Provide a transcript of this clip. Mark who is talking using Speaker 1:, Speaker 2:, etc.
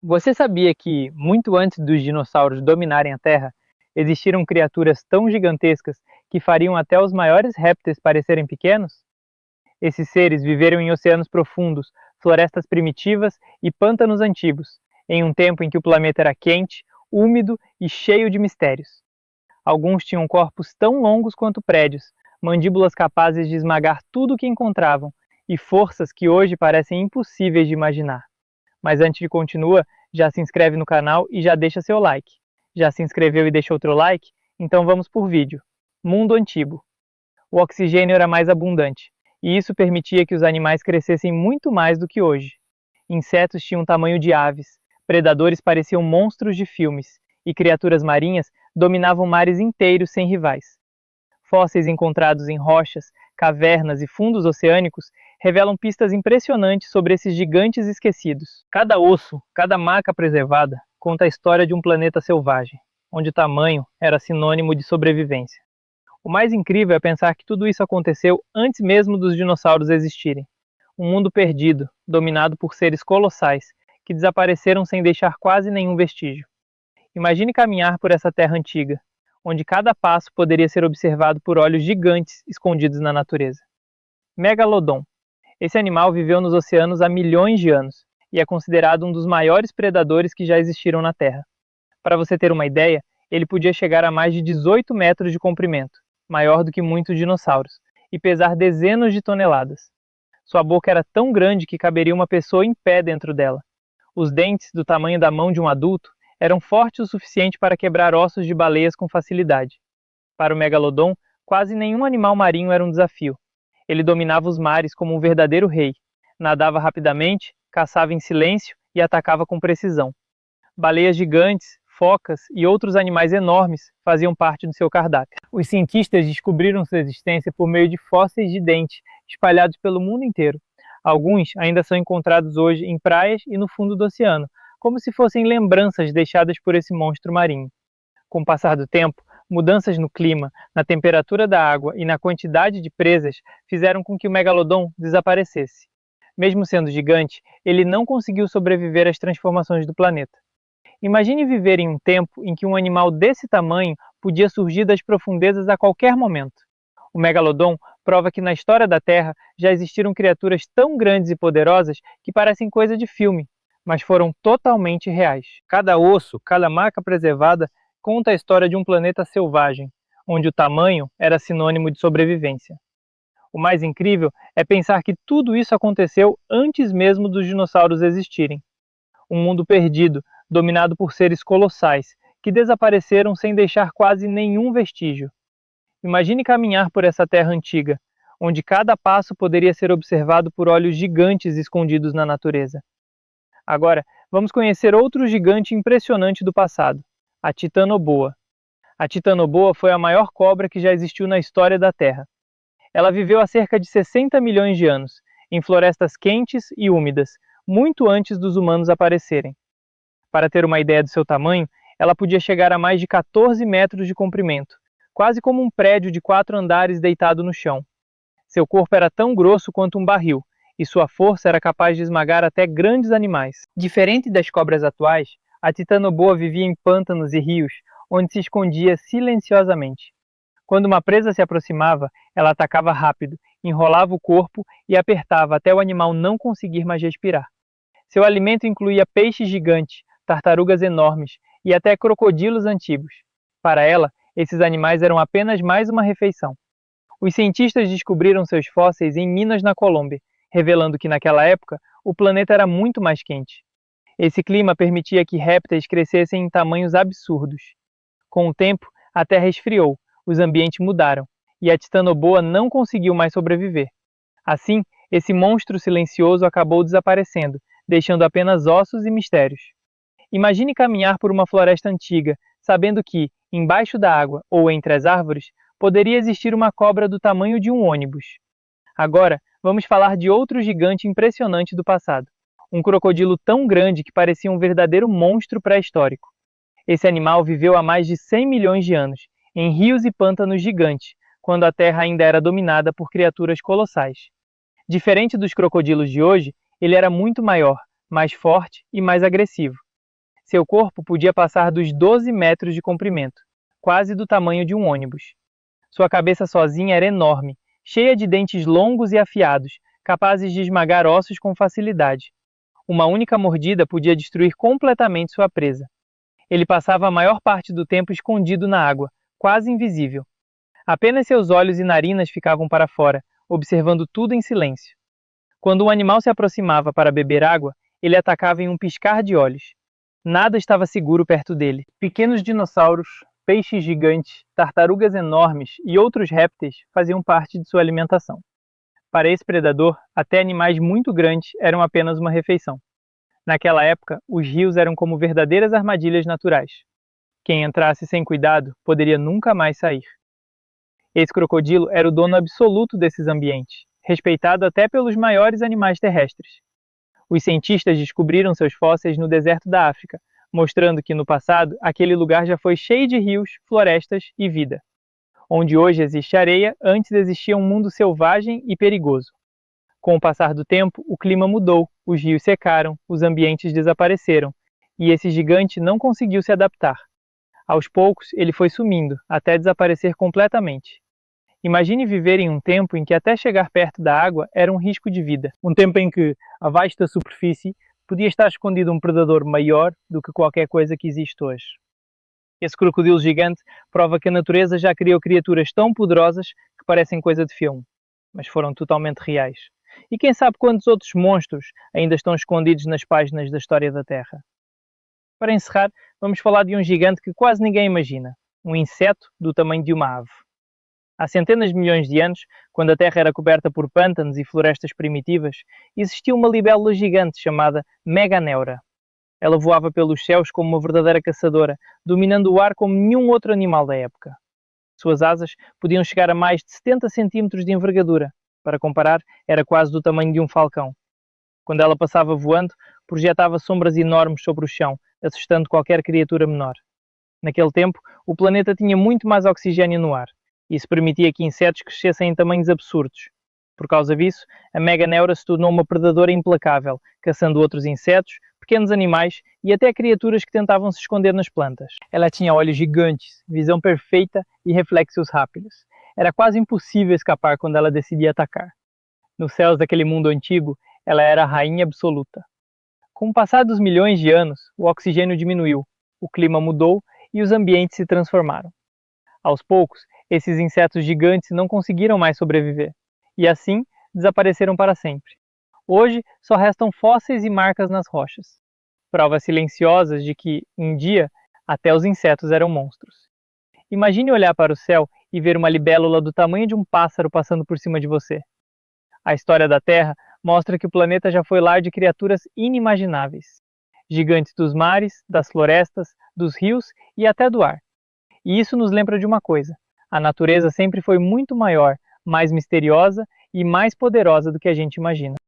Speaker 1: Você sabia que, muito antes dos dinossauros dominarem a Terra, existiram criaturas tão gigantescas que fariam até os maiores répteis parecerem pequenos? Esses seres viveram em oceanos profundos, florestas primitivas e pântanos antigos, em um tempo em que o planeta era quente, úmido e cheio de mistérios. Alguns tinham corpos tão longos quanto prédios, mandíbulas capazes de esmagar tudo o que encontravam e forças que hoje parecem impossíveis de imaginar. Mas antes de continuar, já se inscreve no canal e já deixa seu like. Já se inscreveu e deixou outro like? Então vamos por vídeo. Mundo antigo. O oxigênio era mais abundante, e isso permitia que os animais crescessem muito mais do que hoje. Insetos tinham tamanho de aves, predadores pareciam monstros de filmes, e criaturas marinhas dominavam mares inteiros sem rivais. Fósseis encontrados em rochas, cavernas e fundos oceânicos revelam pistas impressionantes sobre esses gigantes esquecidos. Cada osso, cada maca preservada, conta a história de um planeta selvagem, onde o tamanho era sinônimo de sobrevivência. O mais incrível é pensar que tudo isso aconteceu antes mesmo dos dinossauros existirem. Um mundo perdido, dominado por seres colossais, que desapareceram sem deixar quase nenhum vestígio. Imagine caminhar por essa terra antiga, onde cada passo poderia ser observado por olhos gigantes escondidos na natureza. Megalodon. Esse animal viveu nos oceanos há milhões de anos e é considerado um dos maiores predadores que já existiram na Terra. Para você ter uma ideia, ele podia chegar a mais de 18 metros de comprimento, maior do que muitos dinossauros, e pesar dezenas de toneladas. Sua boca era tão grande que caberia uma pessoa em pé dentro dela. Os dentes, do tamanho da mão de um adulto, eram fortes o suficiente para quebrar ossos de baleias com facilidade. Para o Megalodon, quase nenhum animal marinho era um desafio. Ele dominava os mares como um verdadeiro rei. Nadava rapidamente, caçava em silêncio e atacava com precisão. Baleias gigantes, focas e outros animais enormes faziam parte do seu cardápio. Os cientistas descobriram sua existência por meio de fósseis de dente espalhados pelo mundo inteiro. Alguns ainda são encontrados hoje em praias e no fundo do oceano, como se fossem lembranças deixadas por esse monstro marinho. Com o passar do tempo, mudanças no clima, na temperatura da água e na quantidade de presas fizeram com que o Megalodon desaparecesse. Mesmo sendo gigante, ele não conseguiu sobreviver às transformações do planeta. Imagine viver em um tempo em que um animal desse tamanho podia surgir das profundezas a qualquer momento. O Megalodon prova que na história da Terra já existiram criaturas tão grandes e poderosas que parecem coisa de filme, mas foram totalmente reais. Cada osso, cada maca preservada conta a história de um planeta selvagem, onde o tamanho era sinônimo de sobrevivência. O mais incrível é pensar que tudo isso aconteceu antes mesmo dos dinossauros existirem. Um mundo perdido, dominado por seres colossais, que desapareceram sem deixar quase nenhum vestígio. Imagine caminhar por essa terra antiga, onde cada passo poderia ser observado por olhos gigantes escondidos na natureza. Agora, vamos conhecer outro gigante impressionante do passado, a Titanoboa. A Titanoboa foi a maior cobra que já existiu na história da Terra. Ela viveu há cerca de 60 milhões de anos, em florestas quentes e úmidas, muito antes dos humanos aparecerem. Para ter uma ideia do seu tamanho, ela podia chegar a mais de 14 metros de comprimento, quase como um prédio de 4 andares deitado no chão. Seu corpo era tão grosso quanto um barril, e sua força era capaz de esmagar até grandes animais. Diferente das cobras atuais, a Titanoboa vivia em pântanos e rios, onde se escondia silenciosamente. Quando uma presa se aproximava, ela atacava rápido, enrolava o corpo e apertava até o animal não conseguir mais respirar. Seu alimento incluía peixes gigantes, tartarugas enormes e até crocodilos antigos. Para ela, esses animais eram apenas mais uma refeição. Os cientistas descobriram seus fósseis em minas na Colômbia, revelando que naquela época o planeta era muito mais quente. Esse clima permitia que répteis crescessem em tamanhos absurdos. Com o tempo, a Terra esfriou, os ambientes mudaram, e a Titanoboa não conseguiu mais sobreviver. Assim, esse monstro silencioso acabou desaparecendo, deixando apenas ossos e mistérios. Imagine caminhar por uma floresta antiga, sabendo que, embaixo da água ou entre as árvores, poderia existir uma cobra do tamanho de um ônibus. Agora, vamos falar de outro gigante impressionante do passado. Um crocodilo tão grande que parecia um verdadeiro monstro pré-histórico. Esse animal viveu há mais de 100 milhões de anos, em rios e pântanos gigantes, quando a Terra ainda era dominada por criaturas colossais. Diferente dos crocodilos de hoje, ele era muito maior, mais forte e mais agressivo. Seu corpo podia passar dos 12 metros de comprimento, quase do tamanho de um ônibus. Sua cabeça sozinha era enorme, cheia de dentes longos e afiados, capazes de esmagar ossos com facilidade. Uma única mordida podia destruir completamente sua presa. Ele passava a maior parte do tempo escondido na água, quase invisível. Apenas seus olhos e narinas ficavam para fora, observando tudo em silêncio. Quando um animal se aproximava para beber água, ele atacava em um piscar de olhos. Nada estava seguro perto dele. Pequenos dinossauros, peixes gigantes, tartarugas enormes e outros répteis faziam parte de sua alimentação. Para esse predador, até animais muito grandes eram apenas uma refeição. Naquela época, os rios eram como verdadeiras armadilhas naturais. Quem entrasse sem cuidado poderia nunca mais sair. Esse crocodilo era o dono absoluto desses ambientes, respeitado até pelos maiores animais terrestres. Os cientistas descobriram seus fósseis no deserto da África, mostrando que no passado aquele lugar já foi cheio de rios, florestas e vida. Onde hoje existe areia, antes existia um mundo selvagem e perigoso. Com o passar do tempo, o clima mudou, os rios secaram, os ambientes desapareceram, e esse gigante não conseguiu se adaptar. Aos poucos, ele foi sumindo, até desaparecer completamente. Imagine viver em um tempo em que até chegar perto da água era um risco de vida. Um tempo em que, abaixo da superfície, podia estar escondido um predador maior do que qualquer coisa que existe hoje. Esse crocodilo gigante prova que a natureza já criou criaturas tão poderosas que parecem coisa de filme, mas foram totalmente reais. E quem sabe quantos outros monstros ainda estão escondidos nas páginas da história da Terra. Para encerrar, vamos falar de um gigante que quase ninguém imagina, um inseto do tamanho de uma ave. Há centenas de milhões de anos, quando a Terra era coberta por pântanos e florestas primitivas, existia uma libélula gigante chamada Meganeura. Ela voava pelos céus como uma verdadeira caçadora, dominando o ar como nenhum outro animal da época. Suas asas podiam chegar a mais de 70 centímetros de envergadura. Para comparar, era quase do tamanho de um falcão. Quando ela passava voando, projetava sombras enormes sobre o chão, assustando qualquer criatura menor. Naquele tempo, o planeta tinha muito mais oxigênio no ar. Isso permitia que insetos crescessem em tamanhos absurdos. Por causa disso, a Meganeura se tornou uma predadora implacável, caçando outros insetos, pequenos animais e até criaturas que tentavam se esconder nas plantas. Ela tinha olhos gigantes, visão perfeita e reflexos rápidos. Era quase impossível escapar quando ela decidia atacar. Nos céus daquele mundo antigo, ela era a rainha absoluta. Com o passar dos milhões de anos, o oxigênio diminuiu, o clima mudou e os ambientes se transformaram. Aos poucos, esses insetos gigantes não conseguiram mais sobreviver, e assim desapareceram para sempre. Hoje, só restam fósseis e marcas nas rochas. Provas silenciosas de que, um dia, até os insetos eram monstros. Imagine olhar para o céu e ver uma libélula do tamanho de um pássaro passando por cima de você. A história da Terra mostra que o planeta já foi lar de criaturas inimagináveis. Gigantes dos mares, das florestas, dos rios e até do ar. E isso nos lembra de uma coisa: a natureza sempre foi muito maior, mais misteriosa e mais poderosa do que a gente imagina.